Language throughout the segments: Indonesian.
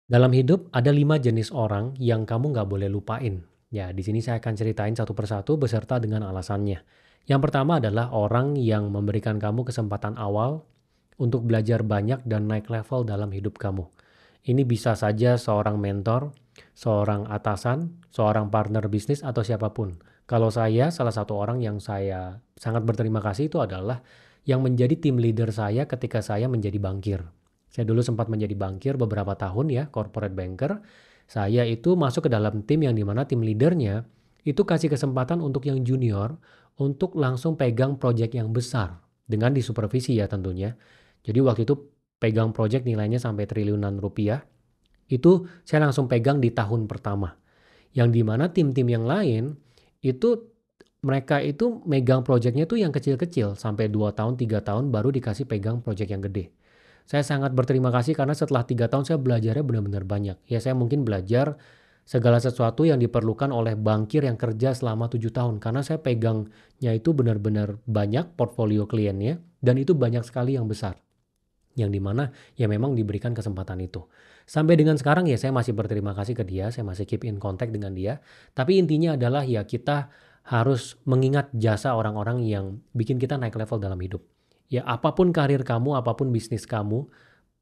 Dalam hidup ada 5 jenis orang yang kamu nggak boleh lupain. Ya, di sini saya akan ceritain satu persatu beserta dengan alasannya. Yang pertama adalah orang yang memberikan kamu kesempatan awal untuk belajar banyak dan naik level dalam hidup kamu. Ini bisa saja seorang mentor, seorang atasan, seorang partner bisnis, atau siapapun. Kalau saya, salah satu orang yang saya sangat berterima kasih itu adalah yang menjadi tim leader saya ketika saya menjadi bankir. Saya dulu sempat menjadi bankir beberapa tahun ya, corporate banker. Saya itu masuk ke dalam tim yang dimana tim leadernya itu kasih kesempatan untuk yang junior untuk langsung pegang project yang besar dengan disupervisi ya tentunya. Jadi waktu itu pegang project nilainya sampai triliunan rupiah, itu saya langsung pegang di tahun pertama. Yang dimana tim-tim yang lain itu mereka itu megang projectnya tuh yang kecil-kecil sampai 2 tahun, 3 tahun baru dikasih pegang project yang gede. Saya sangat berterima kasih karena setelah 3 tahun saya belajarnya benar-benar banyak. Ya saya mungkin belajar segala sesuatu yang diperlukan oleh bankir yang kerja selama 7 tahun. Karena saya pegangnya itu benar-benar banyak portfolio kliennya dan itu banyak sekali yang besar. Yang dimana ya memang diberikan kesempatan itu. Sampai dengan sekarang ya saya masih berterima kasih ke dia, saya masih keep in contact dengan dia. Tapi intinya adalah ya kita harus mengingat jasa orang-orang yang bikin kita naik level dalam hidup. Ya apapun karir kamu, apapun bisnis kamu,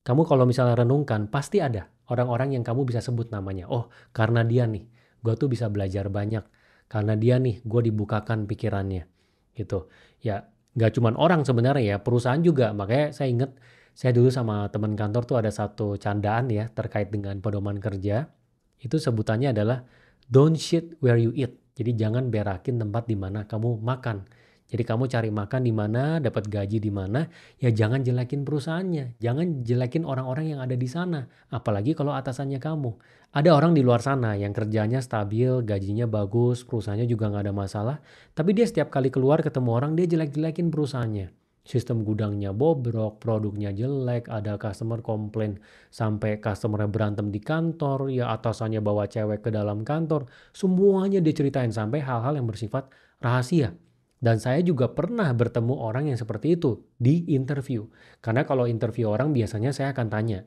kamu kalau misalnya renungkan pasti ada orang-orang yang kamu bisa sebut namanya. Oh karena dia nih, gue tuh bisa belajar banyak. Karena dia nih, gue dibukakan pikirannya. Gitu. Ya nggak cuman orang sebenarnya ya, perusahaan juga. Makanya saya ingat saya dulu sama teman kantor tuh ada satu candaan ya terkait dengan pedoman kerja. Itu sebutannya adalah don't shit where you eat. Jadi jangan berakin tempat di mana kamu makan. Jadi kamu cari makan di mana, dapat gaji di mana, ya jangan jelekin perusahaannya. Jangan jelekin orang-orang yang ada di sana. Apalagi kalau atasannya kamu. Ada orang di luar sana yang kerjanya stabil, gajinya bagus, perusahaannya juga nggak ada masalah. Tapi dia setiap kali keluar ketemu orang, dia jelek-jelekin perusahaannya. Sistem gudangnya bobrok, produknya jelek, ada customer komplain sampai customernya berantem di kantor, ya atasannya bawa cewek ke dalam kantor, semuanya diceritain sampai hal-hal yang bersifat rahasia. Dan saya juga pernah bertemu orang yang seperti itu di interview. Karena kalau interview orang biasanya saya akan tanya,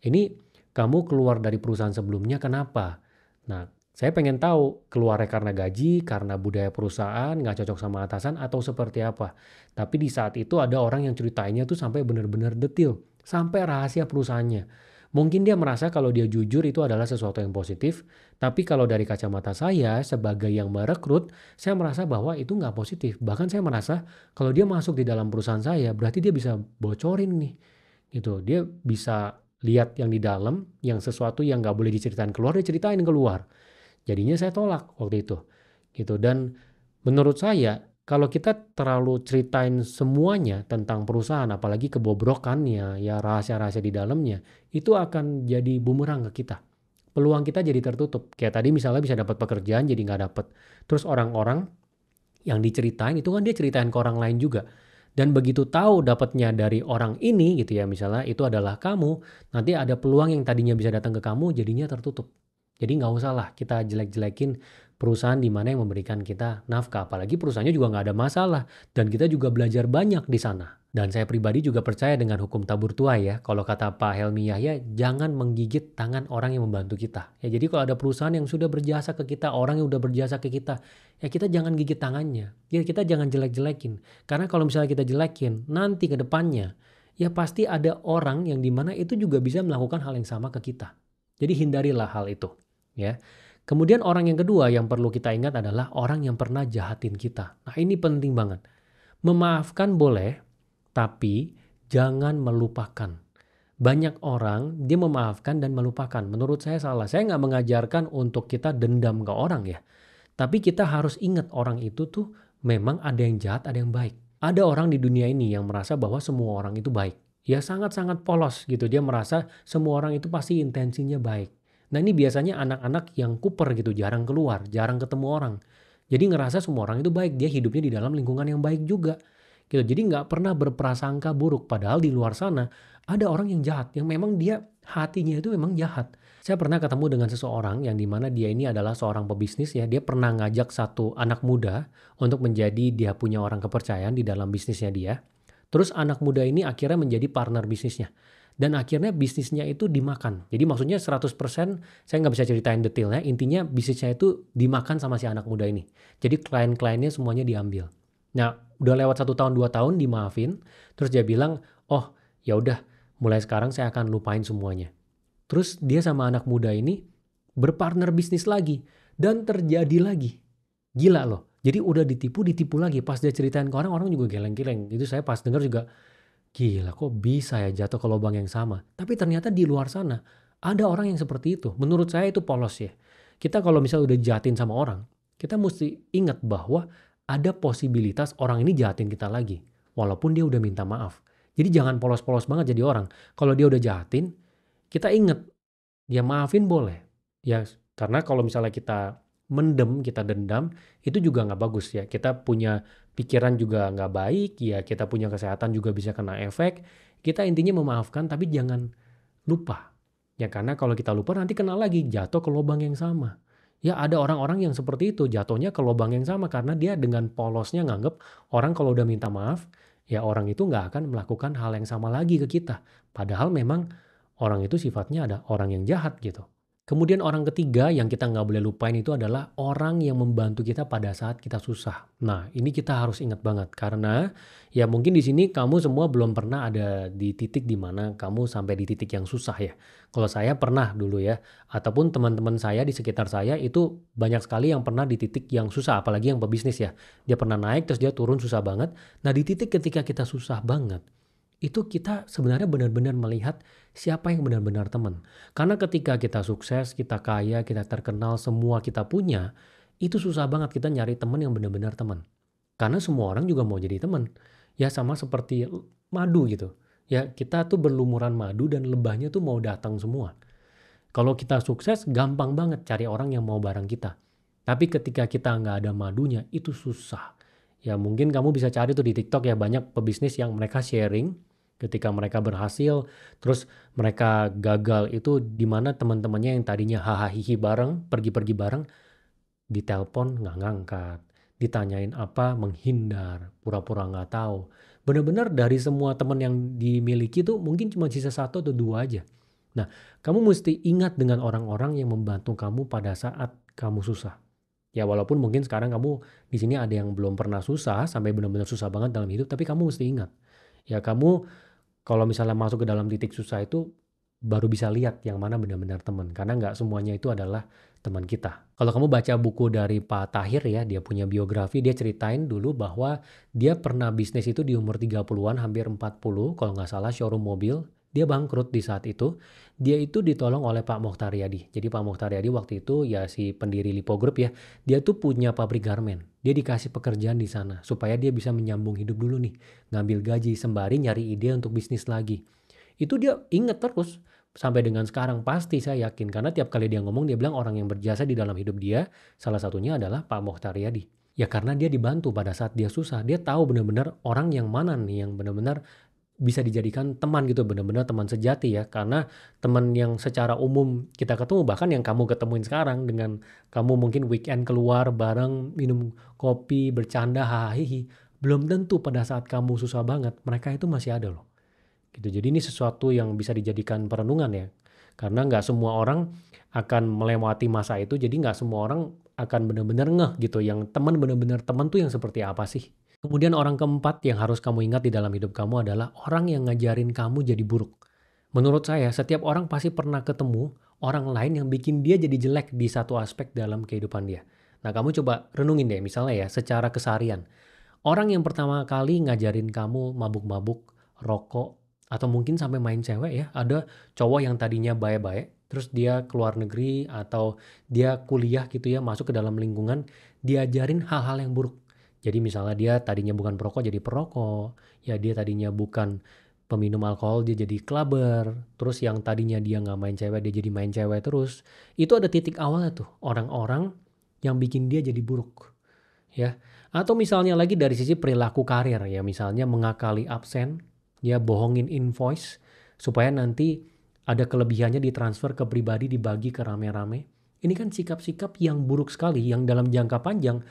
ini kamu keluar dari perusahaan sebelumnya kenapa? Nah, saya pengen tahu keluarnya karena gaji, karena budaya perusahaan, nggak cocok sama atasan, atau seperti apa. Tapi di saat itu ada orang yang ceritainnya tuh sampai benar-benar detil, sampai rahasia perusahaannya. Mungkin dia merasa kalau dia jujur itu adalah sesuatu yang positif, tapi kalau dari kacamata saya sebagai yang merekrut, saya merasa bahwa itu nggak positif. Bahkan saya merasa kalau dia masuk di dalam perusahaan saya, berarti dia bisa bocorin nih. Gitu. Dia bisa lihat yang di dalam, yang sesuatu yang nggak boleh diceritain keluar, dia ceritain keluar. Jadinya saya tolak waktu itu. Gitu. Dan menurut saya, kalau kita terlalu ceritain semuanya tentang perusahaan, apalagi kebobrokannya, ya rahasia-rahasia di dalamnya, itu akan jadi bumerang ke kita. Peluang kita jadi tertutup. Kayak tadi misalnya bisa dapat pekerjaan jadi nggak dapat. Terus orang-orang yang diceritain itu kan dia ceritain ke orang lain juga. Dan begitu tahu dapatnya dari orang ini gitu ya misalnya itu adalah kamu, nanti ada peluang yang tadinya bisa datang ke kamu jadinya tertutup. Jadi nggak usah lah kita jelek-jelekin perusahaan di mana yang memberikan kita nafkah. Apalagi perusahaannya juga nggak ada masalah dan kita juga belajar banyak di sana. Dan saya pribadi juga percaya dengan hukum tabur tuai ya. Kalau kata Pak Helmi Yahya, jangan menggigit tangan orang yang membantu kita. Ya jadi kalau ada perusahaan yang sudah berjasa ke kita, orang yang sudah berjasa ke kita, ya kita jangan gigit tangannya. Ya kita jangan jelek-jelekin. Karena kalau misalnya kita jelekin, nanti ke depannya, ya pasti ada orang yang dimana itu juga bisa melakukan hal yang sama ke kita. Jadi hindarilah hal itu. Ya. Kemudian orang yang kedua yang perlu kita ingat adalah orang yang pernah jahatin kita. Nah ini penting banget. Memaafkan boleh, tapi jangan melupakan. Banyak orang dia memaafkan dan melupakan. Menurut saya salah. Saya nggak mengajarkan untuk kita dendam ke orang ya. Tapi kita harus ingat orang itu tuh memang ada yang jahat, ada yang baik. Ada orang di dunia ini yang merasa bahwa semua orang itu baik. Ya sangat-sangat polos gitu. Dia merasa semua orang itu pasti intensinya baik. Nah ini biasanya anak-anak yang kuper gitu, jarang keluar, jarang ketemu orang. Jadi ngerasa semua orang itu baik, dia hidupnya di dalam lingkungan yang baik juga. Gitu. Jadi nggak pernah berprasangka buruk. Padahal di luar sana ada orang yang jahat, yang memang dia hatinya itu memang jahat. Saya pernah ketemu dengan seseorang yang dimana dia ini adalah seorang pebisnis ya. Dia pernah ngajak satu anak muda untuk menjadi dia punya orang kepercayaan di dalam bisnisnya dia. Terus anak muda ini akhirnya menjadi partner bisnisnya. dan akhirnya bisnisnya itu dimakan. Jadi maksudnya 100% saya nggak bisa ceritain detailnya, intinya bisnisnya itu dimakan sama si anak muda ini. Jadi klien-kliennya semuanya diambil. Nah, udah lewat 1 tahun 2 tahun dimaafin, terus dia bilang, oh ya udah, mulai sekarang saya akan lupain semuanya. Terus dia sama anak muda ini berpartner bisnis lagi dan terjadi lagi. Gila loh. Jadi udah ditipu lagi. Pas dia ceritain ke orang juga geleng-geleng. Itu saya pas denger juga, gila kok bisa ya jatuh ke lubang yang sama. Tapi ternyata di luar sana ada orang yang seperti itu. Menurut saya itu polos ya. Kita kalau misalnya udah jahatin sama orang, kita mesti ingat bahwa ada posibilitas orang ini jahatin kita lagi. Walaupun dia udah minta maaf. Jadi jangan polos-polos banget jadi orang. Kalau dia udah jahatin, kita ingat, ya maafin boleh. Ya karena kalau misalnya kita mendem, kita dendam, itu juga nggak bagus ya. Kita punya pikiran juga nggak baik, ya kita punya kesehatan juga bisa kena efek. Kita intinya memaafkan tapi jangan lupa. Ya karena kalau kita lupa nanti kena lagi, jatuh ke lubang yang sama. Ya ada orang-orang yang seperti itu, jatuhnya ke lubang yang sama karena dia dengan polosnya nganggep orang kalau udah minta maaf, ya orang itu nggak akan melakukan hal yang sama lagi ke kita. Padahal memang orang itu sifatnya ada orang yang jahat gitu. Kemudian orang ketiga yang kita nggak boleh lupain itu adalah orang yang membantu kita pada saat kita susah. Nah, ini kita harus ingat banget karena ya mungkin di sini kamu semua belum pernah ada di titik di mana kamu sampai di titik yang susah ya. Kalau saya pernah dulu ya, ataupun teman-teman saya di sekitar saya itu banyak sekali yang pernah di titik yang susah, apalagi yang pebisnis ya. Dia pernah naik terus dia turun susah banget. Nah, di titik ketika kita susah banget, itu kita sebenarnya benar-benar melihat siapa yang benar-benar teman. Karena ketika kita sukses, kita kaya, kita terkenal, semua kita punya, itu susah banget kita nyari teman yang benar-benar teman. Karena semua orang juga mau jadi teman. Ya sama seperti madu gitu. Ya kita tuh berlumuran madu dan lebahnya tuh mau datang semua. Kalau kita sukses, gampang banget cari orang yang mau bareng kita. Tapi ketika kita nggak ada madunya, itu susah. Ya mungkin kamu bisa cari tuh di TikTok ya banyak pebisnis yang mereka sharing ketika mereka berhasil, terus mereka gagal itu di mana teman-temannya yang tadinya hahaha bareng, pergi-pergi bareng, ditelepon nggak ngangkat, ditanyain apa menghindar, pura-pura nggak tahu. Benar-benar dari semua teman yang dimiliki tuh mungkin cuma sisa 1 atau 2 aja. Nah, kamu mesti ingat dengan orang-orang yang membantu kamu pada saat kamu susah. Ya walaupun mungkin sekarang kamu di sini ada yang belum pernah susah sampai benar-benar susah banget dalam hidup, tapi kamu mesti ingat. Ya kamu kalau misalnya masuk ke dalam titik susah itu baru bisa lihat yang mana benar-benar teman. Karena nggak semuanya itu adalah teman kita. Kalau kamu baca buku dari Pak Tahir ya, dia punya biografi, dia ceritain dulu bahwa dia pernah bisnis itu di umur 30-an, hampir 40, kalau nggak salah showroom mobil. Dia bangkrut di saat itu. Dia itu ditolong oleh Pak Mokhtar Yadi. Jadi Pak Mokhtar Yadi waktu itu ya si pendiri Lipo Group ya, dia tuh punya pabrik garmen. Dia dikasih pekerjaan di sana supaya dia bisa menyambung hidup dulu nih. Ngambil gaji sembari nyari ide untuk bisnis lagi. Itu dia inget terus sampai dengan sekarang pasti saya yakin. Karena tiap kali dia ngomong dia bilang orang yang berjasa di dalam hidup dia salah satunya adalah Pak Mokhtar Yadi. Ya karena dia dibantu pada saat dia susah. Dia tahu benar-benar orang yang mana nih yang benar-benar bisa dijadikan teman gitu, benar-benar teman sejati ya. Karena teman yang secara umum kita ketemu, bahkan yang kamu ketemuin sekarang dengan kamu mungkin weekend keluar bareng, minum kopi, bercanda, hahaha, belum tentu pada saat kamu susah banget, mereka itu masih ada loh. Gitu. Jadi ini sesuatu yang bisa dijadikan perenungan ya. Karena nggak semua orang akan melewati masa itu, jadi nggak semua orang akan benar-benar ngeh gitu. Yang teman benar-benar teman tuh yang seperti apa sih? Kemudian orang keempat yang harus kamu ingat di dalam hidup kamu adalah orang yang ngajarin kamu jadi buruk. Menurut saya, setiap orang pasti pernah ketemu orang lain yang bikin dia jadi jelek di satu aspek dalam kehidupan dia. Nah, kamu coba renungin deh, misalnya ya, secara keseharian. Orang yang pertama kali ngajarin kamu mabuk-mabuk, rokok, atau mungkin sampai main cewek ya. Ada cowok yang tadinya baik-baik, terus dia keluar negeri atau dia kuliah gitu ya, masuk ke dalam lingkungan, diajarin hal-hal yang buruk. Jadi misalnya dia tadinya bukan perokok jadi perokok, ya dia tadinya bukan peminum alkohol dia jadi clubber, terus yang tadinya dia nggak main cewek dia jadi main cewek terus. Itu ada titik awalnya tuh, orang-orang yang bikin dia jadi buruk. Ya, atau misalnya lagi dari sisi perilaku karir ya, misalnya mengakali absen, ya bohongin invoice supaya nanti ada kelebihannya ditransfer ke pribadi dibagi ke rame-rame. Ini kan sikap-sikap yang buruk sekali yang dalam jangka panjang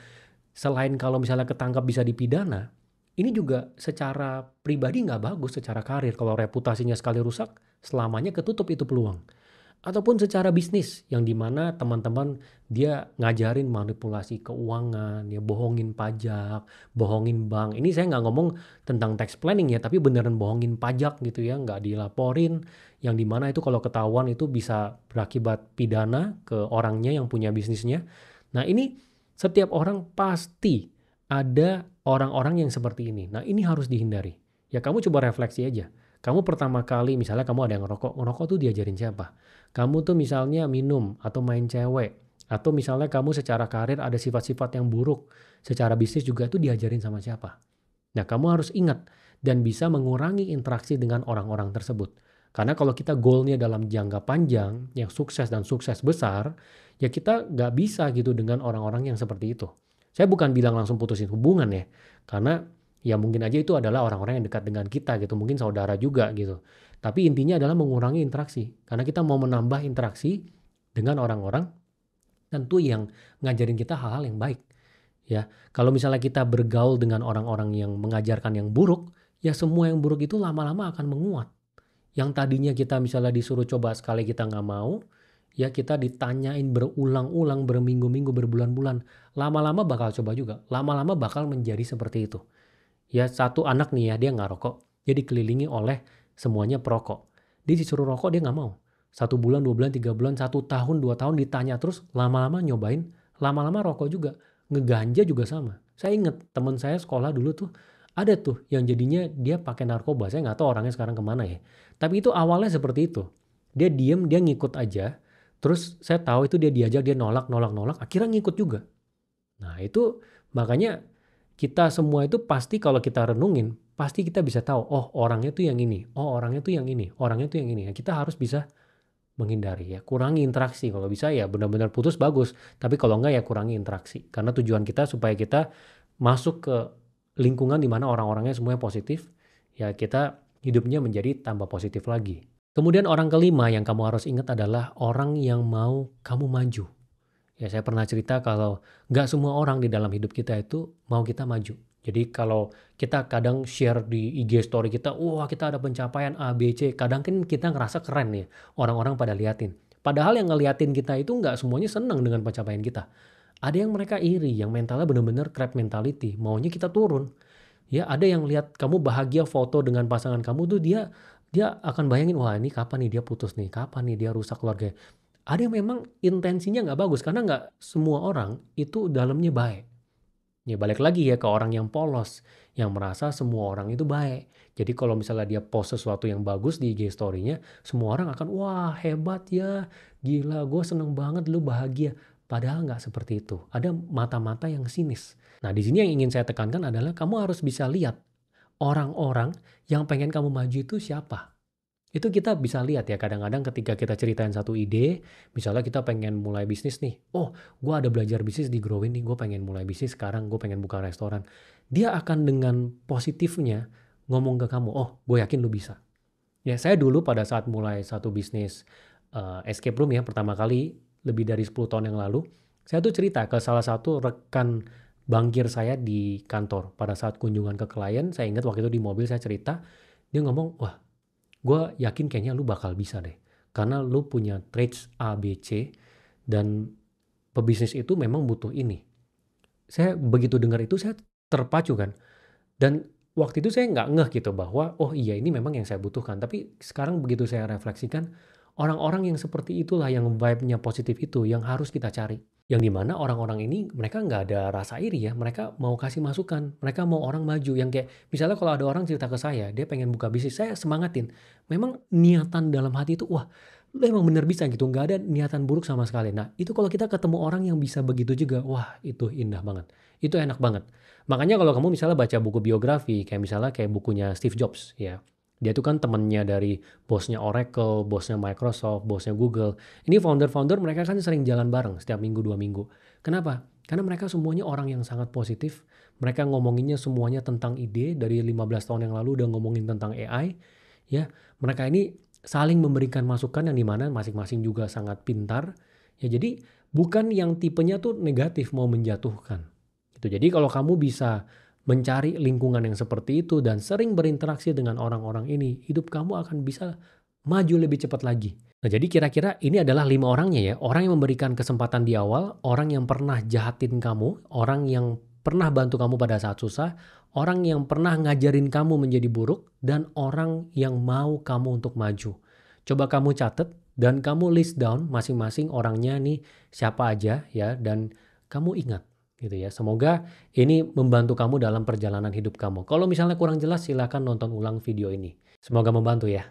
selain kalau misalnya ketangkap bisa dipidana, Ini juga secara pribadi nggak bagus secara karir, kalau reputasinya sekali rusak, selamanya ketutup itu peluang. Ataupun secara bisnis, yang dimana teman-teman dia ngajarin manipulasi keuangan, ya bohongin pajak, bohongin bank. Ini saya nggak ngomong tentang tax planning ya, tapi beneran bohongin pajak gitu ya, nggak dilaporin. Yang dimana itu kalau ketahuan itu bisa berakibat pidana ke orangnya yang punya bisnisnya. Nah ini setiap orang pasti ada orang-orang yang seperti ini. Nah ini harus dihindari. Ya kamu coba refleksi aja. Kamu pertama kali misalnya kamu ada yang ngerokok, ngerokok tuh diajarin siapa? Kamu tuh misalnya minum atau main cewek, atau misalnya kamu secara karir ada sifat-sifat yang buruk, secara bisnis juga tuh diajarin sama siapa. Nah, kamu harus ingat dan bisa mengurangi interaksi dengan orang-orang tersebut. Karena kalau kita goalnya dalam jangka panjang, yang sukses dan sukses besar, ya kita nggak bisa gitu dengan orang-orang yang seperti itu. Saya bukan bilang langsung putusin hubungan ya, karena ya mungkin aja itu adalah orang-orang yang dekat dengan kita gitu, mungkin saudara juga gitu. Tapi intinya adalah mengurangi interaksi, karena kita mau menambah interaksi dengan orang-orang tentu yang ngajarin kita hal-hal yang baik. Ya, kalau misalnya kita bergaul dengan orang-orang yang mengajarkan yang buruk, ya semua yang buruk itu lama-lama akan menguat. Yang tadinya kita misalnya disuruh coba sekali kita nggak mau, ya kita ditanyain berulang-ulang, berminggu-minggu, berbulan-bulan, lama-lama bakal coba juga. Lama-lama bakal menjadi seperti itu. Ya satu anak nih ya, dia nggak rokok, dia dikelilingi oleh semuanya perokok. Dia disuruh rokok, dia nggak mau. 1 bulan, 2 bulan, 3 bulan, 1 tahun, 2 tahun ditanya terus, lama-lama nyobain, lama-lama rokok juga. Ngeganja juga sama. Saya inget teman saya sekolah dulu tuh, ada tuh yang jadinya dia pakai narkoba. Saya nggak tahu orangnya sekarang kemana ya. Tapi itu awalnya seperti itu. Dia diem, dia ngikut aja. Terus saya tahu itu dia diajak, dia nolak, nolak, nolak. Akhirnya ngikut juga. Nah itu makanya kita semua itu pasti kalau kita renungin, pasti kita bisa tahu, oh orangnya tuh yang ini, oh orangnya tuh yang ini, orangnya tuh yang ini. Nah, kita harus bisa menghindari ya, kurangi interaksi. Kalau bisa ya benar-benar putus bagus, tapi kalau enggak ya kurangi interaksi. Karena tujuan kita supaya kita masuk ke lingkungan di mana orang-orangnya semuanya positif, ya kita hidupnya menjadi tambah positif lagi. Kemudian orang kelima yang kamu harus ingat adalah orang yang mau kamu maju. Ya saya pernah cerita kalau nggak semua orang di dalam hidup kita itu mau kita maju. Jadi kalau kita kadang share di IG story kita, wah kita ada pencapaian A, B, C. Kadang kan kita ngerasa keren nih, orang-orang pada liatin. Padahal yang ngeliatin kita itu nggak semuanya senang dengan pencapaian kita. Ada yang mereka iri, yang mentalnya bener-bener crab mentality, maunya kita turun. Ya ada yang lihat kamu bahagia foto dengan pasangan kamu tuh dia dia akan bayangin, wah ini kapan nih dia putus nih, kapan nih dia rusak keluarga. Ada yang memang intensinya nggak bagus karena nggak semua orang itu dalamnya baik. Ya balik lagi ya ke orang yang polos, yang merasa semua orang itu baik. Jadi kalau misalnya dia post sesuatu yang bagus di IG story-nya, semua orang akan, wah hebat ya, gila gue seneng banget lu bahagia. Padahal nggak seperti itu. Ada mata-mata yang sinis. Nah di sini yang ingin saya tekankan adalah kamu harus bisa lihat orang-orang yang pengen kamu maju itu siapa. Itu kita bisa lihat ya kadang-kadang ketika kita ceritain satu ide, misalnya kita pengen mulai bisnis nih. Oh, gue ada belajar bisnis di Growin nih, gue pengen mulai bisnis sekarang, gue pengen buka restoran. Dia akan dengan positifnya ngomong ke kamu, oh gue yakin lu bisa. Ya saya dulu pada saat mulai satu bisnis escape room ya pertama kali lebih dari 10 tahun yang lalu, saya tuh cerita ke salah satu rekan bankir saya di kantor. Pada saat kunjungan ke klien, saya ingat waktu itu di mobil saya cerita, dia ngomong, wah gue yakin kayaknya lu bakal bisa deh. Karena lu punya traits A, B, C, dan pebisnis itu memang butuh ini. Saya begitu dengar itu saya terpacu kan. Dan waktu itu saya nggak ngeh gitu bahwa oh iya ini memang yang saya butuhkan. Tapi sekarang begitu saya refleksikan, orang-orang yang seperti itulah yang vibe-nya positif itu yang harus kita cari. Yang dimana orang-orang ini mereka nggak ada rasa iri ya, mereka mau kasih masukan, mereka mau orang maju. Yang kayak misalnya kalau ada orang cerita ke saya, dia pengen buka bisnis, saya semangatin. Memang niatan dalam hati itu, wah lu emang bener bisa gitu, nggak ada niatan buruk sama sekali. Nah itu kalau kita ketemu orang yang bisa begitu juga, wah itu indah banget, itu enak banget. Makanya kalau kamu misalnya baca buku biografi, kayak misalnya kayak bukunya Steve Jobs ya, dia tuh kan temennya dari bosnya Oracle, bosnya Microsoft, bosnya Google. Ini founder-founder mereka kan sering jalan bareng setiap minggu 2 minggu. Kenapa? Karena mereka semuanya orang yang sangat positif. Mereka ngomonginnya semuanya tentang ide dari 15 tahun yang lalu udah ngomongin tentang AI. Ya, mereka ini saling memberikan masukan yang dimana masing-masing juga sangat pintar. Ya jadi bukan yang tipenya tuh negatif mau menjatuhkan. Gitu. Jadi kalau kamu bisa mencari lingkungan yang seperti itu dan sering berinteraksi dengan orang-orang ini, hidup kamu akan bisa maju lebih cepat lagi. Nah, jadi kira-kira ini adalah 5 orangnya ya. Orang yang memberikan kesempatan di awal, orang yang pernah jahatin kamu, orang yang pernah bantu kamu pada saat susah, orang yang pernah ngajarin kamu menjadi buruk, dan orang yang mau kamu untuk maju. Coba kamu catat dan kamu list down masing-masing orangnya nih siapa aja ya, dan kamu ingat gitu ya. Semoga ini membantu kamu dalam perjalanan hidup kamu. Kalau misalnya kurang jelas, silakan nonton ulang video ini. Semoga membantu ya.